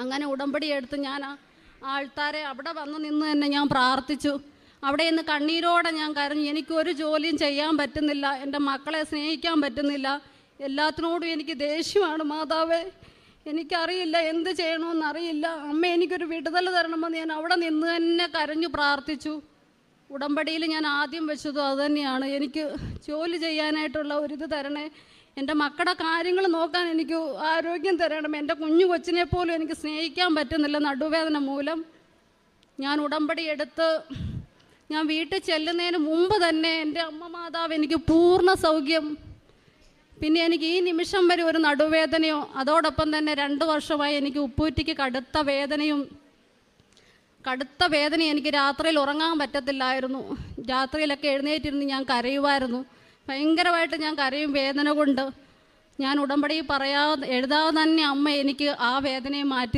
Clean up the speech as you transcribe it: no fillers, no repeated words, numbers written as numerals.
അങ്ങനെ ഉടമ്പടി എടുത്ത് ഞാൻ ആൾക്കാരെ അവിടെ വന്ന് നിന്ന് തന്നെ ഞാൻ പ്രാർത്ഥിച്ചു. അവിടെ നിന്ന് കണ്ണീരോടെ ഞാൻ കരഞ്ഞു. എനിക്കൊരു ജോലിയും ചെയ്യാൻ പറ്റുന്നില്ല, എൻ്റെ മക്കളെ സ്നേഹിക്കാൻ പറ്റുന്നില്ല, എല്ലാത്തിനോടും എനിക്ക് ദേഷ്യമാണ് മാതാവേ. എനിക്കറിയില്ല എന്ത് ചെയ്യണമെന്നറിയില്ല. അമ്മ എനിക്കൊരു വിടുതൽ തരണമെന്ന് ഞാൻ അവിടെ നിന്ന് തന്നെ കരഞ്ഞു പ്രാർത്ഥിച്ചു. ഉടമ്പടിയിൽ ഞാൻ ആദ്യം വെച്ചതും അതുതന്നെയാണ്. എനിക്ക് ജോലി ചെയ്യാനായിട്ടുള്ള ഒരിത് തരണേ, എൻ്റെ മക്കളുടെ കാര്യങ്ങൾ നോക്കാൻ എനിക്ക് ആരോഗ്യം തരണം, എൻ്റെ കുഞ്ഞു കൊച്ചിനെ പോലും എനിക്ക് സ്നേഹിക്കാൻ പറ്റുന്നില്ല നടുവേദന മൂലം. ഞാൻ ഉടമ്പടി എടുത്ത് ഞാൻ വീട്ടിൽ ചെല്ലുന്നതിന് മുമ്പ് തന്നെ എൻ്റെ അമ്മ മാതാവ് എനിക്ക് പൂർണ്ണ സൗഖ്യം. പിന്നെ എനിക്ക് ഈ നിമിഷം വരെ ഒരു നടുവേദനയോ, അതോടൊപ്പം തന്നെ 2 വർഷമായി എനിക്ക് ഉപ്പൂറ്റിക്ക് കടുത്ത വേദന. എനിക്ക് രാത്രിയിൽ ഉറങ്ങാൻ പറ്റത്തില്ലായിരുന്നു. രാത്രിയിലൊക്കെ എഴുന്നേറ്റിരുന്ന് ഞാൻ കരയുമായിരുന്നു. ഭയങ്കരമായിട്ട് ഞാൻ കരയും വേദന കൊണ്ട്. ഞാൻ ഉടമ്പടി എഴുതാതെ തന്നെ അമ്മ എനിക്ക് ആ വേദനയെ മാറ്റി